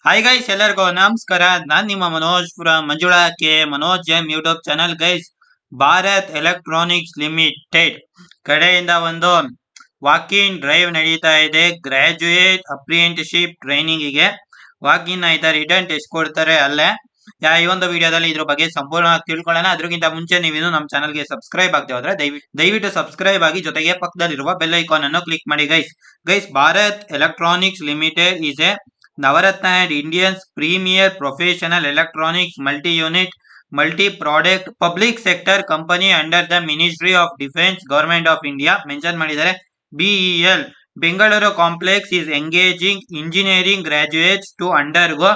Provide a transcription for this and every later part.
Hi guys, ಎಲ್ಲರಿಗೂ ನಮಸ್ಕಾರ. ನಾನ್ ನಿಮ್ಮ Manoj Manjula K Manoj M YouTube channel. Guys, Bharat electronics limited ಕಡೆಯಿಂದ ಒಂದು ವಾಕಿಂಗ್ ಡ್ರೈವ್ ನಡೀತಾ ಇದೆ. ಗ್ರಾಜುಯೇಟ್ ಅಪ್ರೆಂಟಿಸ್ಶಿಪ್ ಟ್ರೈನಿಂಗ್ ಗೆ ವಾಕಿಂಗ್ ಆಯ್ತಾ, ರಿಟರ್ನ್ ಟೆಸ್ಟ್ ಕೊಡ್ತಾರೆ ಅಲ್ಲೇ. ಈ ಒಂದು ವಿಡಿಯೋದಲ್ಲಿ ಇದ್ರ ಬಗ್ಗೆ ಸಂಪೂರ್ಣವಾಗಿ ತಿಳ್ಕೊಳ್ಳೋಣ. ಅದ್ರಕ್ಕಿಂತ ಮುಂಚೆ ನೀವಿನ್ನು ನಮ್ಮ ಚಾನಲ್ಗೆ ಸಬ್ಸ್ಕ್ರೈಬ್ ಆಗದೆ ಹೋದ್ರೆ ದಯವಿಟ್ಟು ಸಬ್ಸ್ಕ್ರೈಬ್ ಆಗಿ, ಜೊತೆಗೆ ಪಕ್ಕದಲ್ಲಿರುವ ಬೆಲ್ ಐಕಾನ್ ಅನ್ನು ಕ್ಲಿಕ್ ಮಾಡಿ. Guys, Bharat electronics limited is a Navaratna and India's premier professional electronics multi-unit, multi-product public sector company under the Ministry of Defence, Government of India. Mention ಮಾಡಿದ್ದಾರೆ. BEL Bengaluru complex is engaging engineering graduates to undergo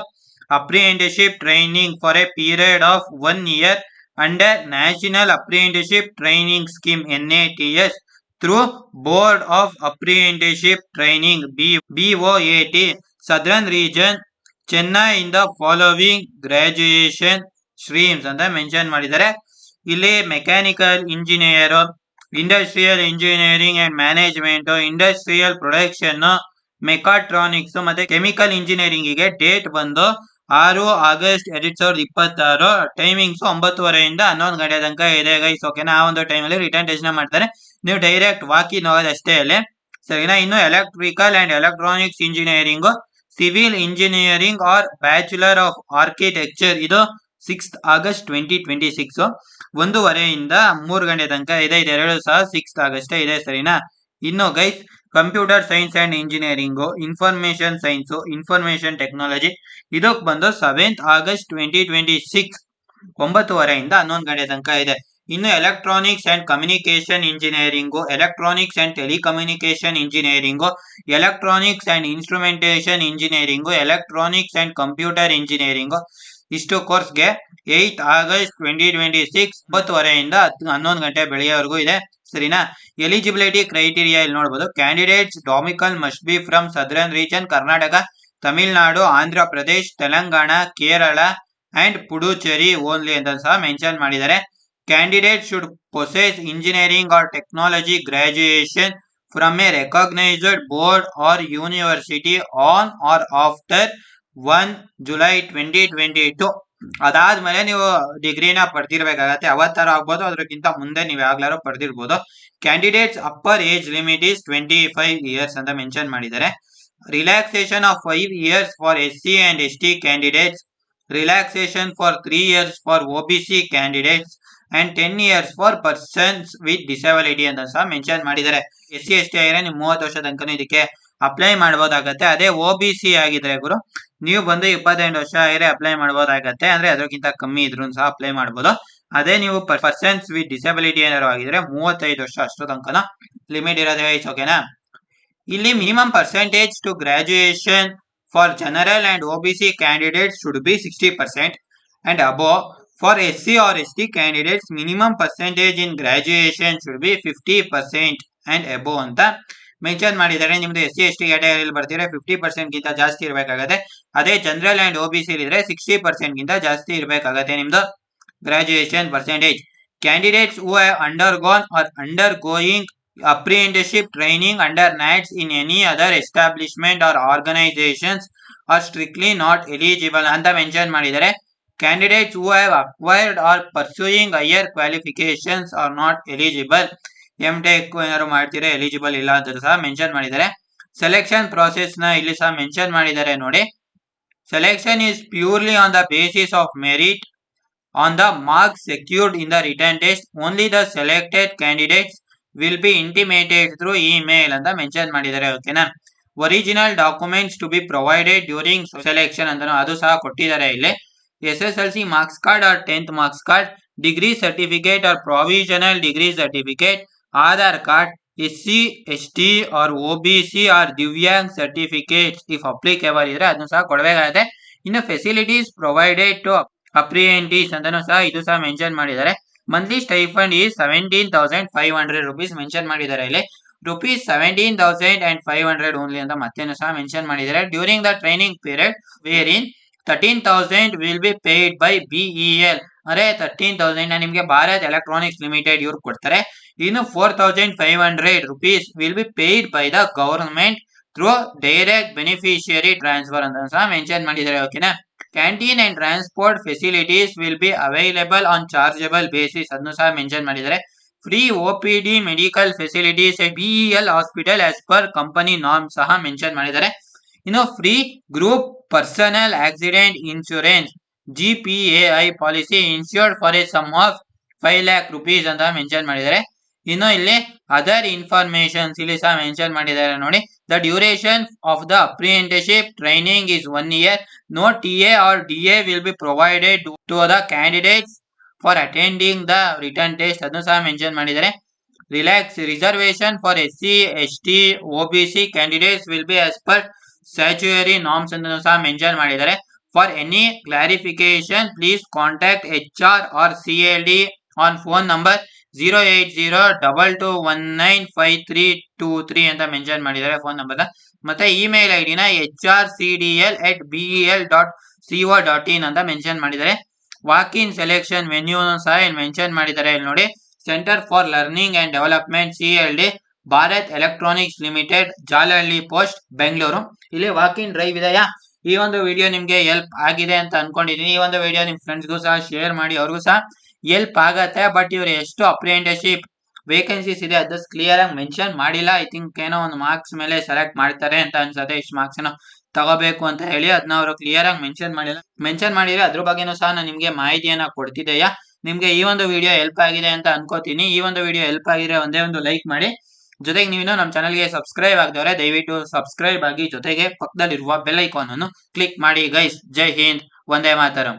apprenticeship training for a period of 1 year under National Apprenticeship Training Scheme NATS through Board of Apprenticeship Training BOAT Southern Region, Chennai in the following graduation streams ಅಂತ mention ಮಾಡಿದ್ದಾರೆ. ಇಲ್ಲಿ mechanical engineer, industrial engineering and management, industrial production, mechatronics ಮತ್ತೆ chemical engineering ಗೆ date ಬಂದು 6 August 2026. Timings 9:30 11 ಗಂಟೆ ತನಕ ಇದೆ guys. ಓಕೆನಾ? ಆ ಒಂದು ಟೈಮಲ್ಲಿ ರಿಟರ್ನ್ ಟೆಸ್ಟ್ ಮಾಡ್ತಾರೆ. ನೀವು ಡೈರೆಕ್ಟ್ ವಾಕಿನ್ ಹೋಗೋದು ಅಷ್ಟೇ ಅಲ್ಲಿ, ಸರಿನಾ? ಇನ್ನು electrical and electronics engineering, civil engineering or bachelor of architecture ಇದು 6 ಆಗಸ್ಟ್ 2026 1:30 3 ಗಂಟೆ ತನಕ ಇದೆ. ಇದೆರಡು ಸಹ 6 ಆಗಸ್ಟ್ ಇದೆ, ಸರಿನಾ? ಇನ್ನು guys, computer science and engineering, information science, information technology ಇದಕ್ಕೆ ಬಂದು 7 ಆಗಸ್ಟ್ 2026 9:30 11 ಗಂಟೆ ತನಕ ಇದೆ. ಇನ್ನು electronics and communication engineering, electronics and telecommunication engineering, electronics and instrumentation engineering, electronics and computer engineering ಇಷ್ಟು ಕೋರ್ಸ್ಗೆ 8 ಆಗಸ್ಟ್ 2026 9:30 11 ಗಂಟೆ ಬೆಳೆಯವರೆಗೂ ಇದೆ, ಸರಿನಾ? ಎಲಿಜಿಬಿಲಿಟಿ ಕ್ರೈಟೀರಿಯಾ ಇಲ್ಲಿ ನೋಡಬಹುದು. Candidates domicile must be from southern region, Karnataka, Tamil Nadu, Andhra Pradesh, Telangana, Kerala and Puducherry only ಅಂತ ಸಹ ಮೆನ್ಷನ್ ಮಾಡಿದ್ದಾರೆ. Candidate should possess engineering or technology graduation from a recognised board or university on or after 1 July 2022. ಅದಾದ್ಮೇಲೆ ನೀವು ಡಿಗ್ರಿನ ಪಡೆದಿರ್ಬೇಕಾಗತ್ತೆ. ಅವತ್ತಾರು ಆಗ್ಬೋದು, ಅದಕ್ಕಿಂತ ಮುಂದೆ ನೀವು ಯಾವಾಗ್ಲಾರು ಪಡೆದಿರ್ಬೋದು. Candidates upper age limit is 25 years ಅಂತ ಮೆನ್ಷನ್ ಮಾಡಿದ್ದಾರೆ. Relaxation of 5 years for SC and ST candidates, relaxation for 3 years for OBC candidates and 10 years for persons with disability ಅಂತ ಸಹ ಮೆನ್ಷನ್ ಮಾಡಿದ್ದಾರೆ. SC ST ಆಗಿದ್ರೆ ನೀವು 30 ವರ್ಷ ತನಕ ಇದಕ್ಕೆ ಅಪ್ಲೈ ಮಾಡಬಹುದಾಗತ್ತೆ. ಅದೇ OBC ಆಗಿದ್ರೆ ಗುರು, ನೀವು ಬಂದು 28 ವರ್ಷ ಆಗಿದ್ರೆ ಅಪ್ಲೈ ಮಾಡಬಹುದಾಗತ್ತೆ. ಅಂದ್ರೆ ಅದಕ್ಕಿಂತ ಕಮ್ಮಿ ಇದ್ರೂ ಸಹ ಅಪ್ಲೈ ಮಾಡಬಹುದು. ಅದೇ ನೀವು ಪರ್ಸನ್ಸ್ ವಿತ್ ಡಿಸಬಿಲಿಟಿ ಏನಾದ್ರು ಆಗಿದ್ರೆ 35 ವರ್ಷ ಅಷ್ಟು ತನಕ ಲಿಮಿಟ್ ಇರೋದೇ. ಓಕೆನಾ? ಇಲ್ಲಿ minimum percentage to graduation for general and OBC candidates should be 60% and above. For SC or ST candidates, minimum percentage in graduation should be 50% and above ಅಂತ ಮೆನ್ಷನ್ ಮಾಡಿದ್ದಾರೆ. ನಿಮ್ದು SC ST ಕ್ಯಾಟಗರಿಯಲ್ಲಿ ಬರ್ತೀರಾ 50% ಗಿಂತ ಜಾಸ್ತಿ ಇರಬೇಕಾಗತ್ತೆ. ಅದೇ ಜನರಲ್ ಅಂಡ್ OBC ಇದ್ರೆ 60% ಗಿಂತ ಜಾಸ್ತಿ ಇರಬೇಕಾಗತ್ತೆ ನಿಮ್ದು graduation percentage. Candidates who have undergone or undergoing apprenticeship training under NATS in any other establishment or organizations are strictly not eligible ಅಂತ ಮೆನ್ಷನ್ ಮಾಡಿದ್ದಾರೆ. Candidates who have acquired or pursuing higher qualifications are not eligible. MTech ಏನಾದ್ರು ಮಾಡ್ತೀರಾ eligible ಇಲ್ಲ ಅಂತ ಸಹ mention ಮಾಡಿದ್ದಾರೆ. Selection process ನ ಇಲ್ಲಿ ಸಹ ಮೆನ್ಷನ್ ಮಾಡಿದ್ದಾರೆ ನೋಡಿ. Selection is purely on the basis of merit on the marks secured in the written test. Only the selected candidates will be intimated through email ಅಂತ ಮೆನ್ಷನ್ ಮಾಡಿದ್ದಾರೆ. ಓಕೆನಾ? Original documents to be provided during selection ಅಂತ ಅದು ಸಹ ಕೊಟ್ಟಿದ್ದಾರೆ ಇಲ್ಲಿ. SSLC marks card or 10th marks card, degree certificate or provisional degree certificate, Aadhaar card, SC ST or OBC or Divyang certificate if applicable ಇದ್ರೆ ಅದನ್ನು ಸಹ ಕೊಡಬೇಕಾಗುತ್ತೆ. ಇನ್ನು ಫೆಸಿಲಿಟೀಸ್ ಪ್ರೊವೈಡೆಡ್ ಟು ಅಪ್ರಿಯೆಂಟಿಸ್ ಅಂತಾನು ಸಹ ಇದು ಸಹ ಮೆನ್ಷನ್ ಮಾಡಿದ್ದಾರೆ. Monthly stipend is 17,500 rupees mention ಮಾಡಿದ್ದಾರೆ ಇಲ್ಲಿ. ₹17,500 ಓನ್ಲಿ ಅಂತ ಮತ್ತೇನು ಸಹ ಮೆನ್ಷನ್ ಮಾಡಿದ್ದಾರೆ. During the training period where in 13,000 will be paid by BEL. ಅಂದ್ರೆ 13,000 ನಿಮಗೆ ಭಾರತ್ ಎಲೆಕ್ಟ್ರಾನಿಕ್ಸ್ ಲಿಮಿಟೆಡ್ ಇವ್ರು ಕೊಡ್ತಾರೆ. ಇನ್ನು 4,500 rupees will be paid by the government through direct beneficiary transfer ಅಂತ ಸಹ ಮೆನ್ಷನ್ ಮಾಡಿದ್ದಾರೆ. ಓಕೆನಾ. Canteen and transport facilities will be available on chargeable basis ಅದನ್ನು ಸಹ ಮೆನ್ಷನ್ ಮಾಡಿದ್ದಾರೆ. Free OPD medical facilities BEL hospital as per company norm ಸಹ mention ಮಾಡಿದ್ದಾರೆ. ಇನ್ನು free group personal accident insurance GPAI policy insured for a sum of 5 lakh rupees ಅಂತ mention ಮಾಡಿದ್ದಾರೆ. ಇನ್ನು ಇಲ್ಲಿ ಅದರ್ ಇನ್ಫಾರ್ಮೇಶನ್ಸ್ ಇಲ್ಲಿ ಸಹ ಮೆನ್ಷನ್ ಮಾಡಿದ್ದಾರೆ ನೋಡಿ. The duration of the apprenticeship training is 1 year. No TA or DA will be provided to the candidates for attending the written test ಅದನ್ನು ಸಹ ಮೆನ್ಷನ್ ಮಾಡಿದ್ದಾರೆ. Relax reservation for SC ST OBC candidates will be as per statutory norms ಅಂತ ಸಹ mention ಮಾಡಿದ್ದಾರೆ. For any clarification please contact HR or CLD on phone number 08022195323 ಅಂತ mention ಮಾಡಿದ್ದಾರೆ phone number. ಮತ್ತೆ email ಐಡಿನ hrcdl@bel.co.in ಅಂತ mention ಮಾಡಿದ್ದಾರೆ. Walk in selection venue ಸಹ mention ಮಾಡಿದ್ದಾರೆ ಇಲ್ಲಿ ನೋಡಿ. Centre for learning and development CLD Bharat electronics limited Jalahalli post Bengaluru. ಇಲ್ಲಿ ವಾಕ್ ಇನ್ ಡ್ರೈವ್ ಇದೆಯಾ. ಈ ಒಂದು ವಿಡಿಯೋ ನಿಮ್ಗೆ ಹೆಲ್ಪ್ ಆಗಿದೆ ಅಂತ ಅನ್ಕೊಂಡಿದೀನಿ. ಈ ಒಂದು ವಿಡಿಯೋ ನಿಮ್ ಫ್ರೆಂಡ್ಸ್ಗೂ ಸಹ ಶೇರ್ ಮಾಡಿ, ಅವ್ರಿಗೂ ಸಹ ಹೆಲ್ಪ್ ಆಗತ್ತೆ. ಬಟ್ ಇವ್ರು ಎಷ್ಟು ಅಪ್ರೆಂಟಿಸ್ಶಿಪ್ ವೇಕೆನ್ಸೀಸ್ ಇದೆ ಅದು ಕ್ಲಿಯರ್ ಆಗಿ ಮೆನ್ಷನ್ ಮಾಡಿಲ್ಲ. ಐ ಥಿಂಕ್ ಏನೋ ಒಂದು ಮಾರ್ಕ್ಸ್ ಮೇಲೆ ಸೆಲೆಕ್ಟ್ ಮಾಡ್ತಾರೆ ಅಂತ ಅನ್ಸುತ್ತೆ. ಇಷ್ಟು ಮಾರ್ಕ್ಸ್ ಏನೋ ತಗೋಬೇಕು ಅಂತ ಹೇಳಿ ಅದನ್ನ ಅವರು ಕ್ಲಿಯರ್ ಆಗಿ ಮೆನ್ಷನ್ ಮಾಡಿಲ್ಲ. ಮೆನ್ಷನ್ ಮಾಡಿದ್ರೆ ಅದ್ರ ಬಗ್ಗೆನೂ ಸಹ ನಾನು ನಿಮ್ಗೆ ಮಾಹಿತಿಯನ್ನ ಕೊಡ್ತಿದ್ದೆಯಾ. ನಿಮ್ಗೆ ಈ ಒಂದು ವಿಡಿಯೋ ಹೆಲ್ಪ್ ಆಗಿದೆ ಅಂತ ಅನ್ಕೋತೀನಿ. ಈ ಒಂದು ವಿಡಿಯೋ ಹೆಲ್ಪ್ ಆಗಿದ್ರೆ ಒಂದೇ ಒಂದು ಲೈಕ್ ಮಾಡಿ. ಜೊತೆಗೆ ನೀವಿನ್ನೂ ನಮ್ಮ ಚಾನಲ್ಗೆ ಸಬ್ಸ್ಕ್ರೈಬ್ ಆಗದವ್ರೆ ದಯವಿಟ್ಟು ಸಬ್ಸ್ಕ್ರೈಬ್ ಆಗಿ, ಜೊತೆಗೆ ಪಕ್ಕದಲ್ಲಿರುವ ಬೆಲ್ ಐಕಾನ್ ಅನ್ನು ಕ್ಲಿಕ್ ಮಾಡಿ ಗೈಸ್. ಜೈ ಹಿಂದ್, ವಂದೇ ಮಾತರಂ.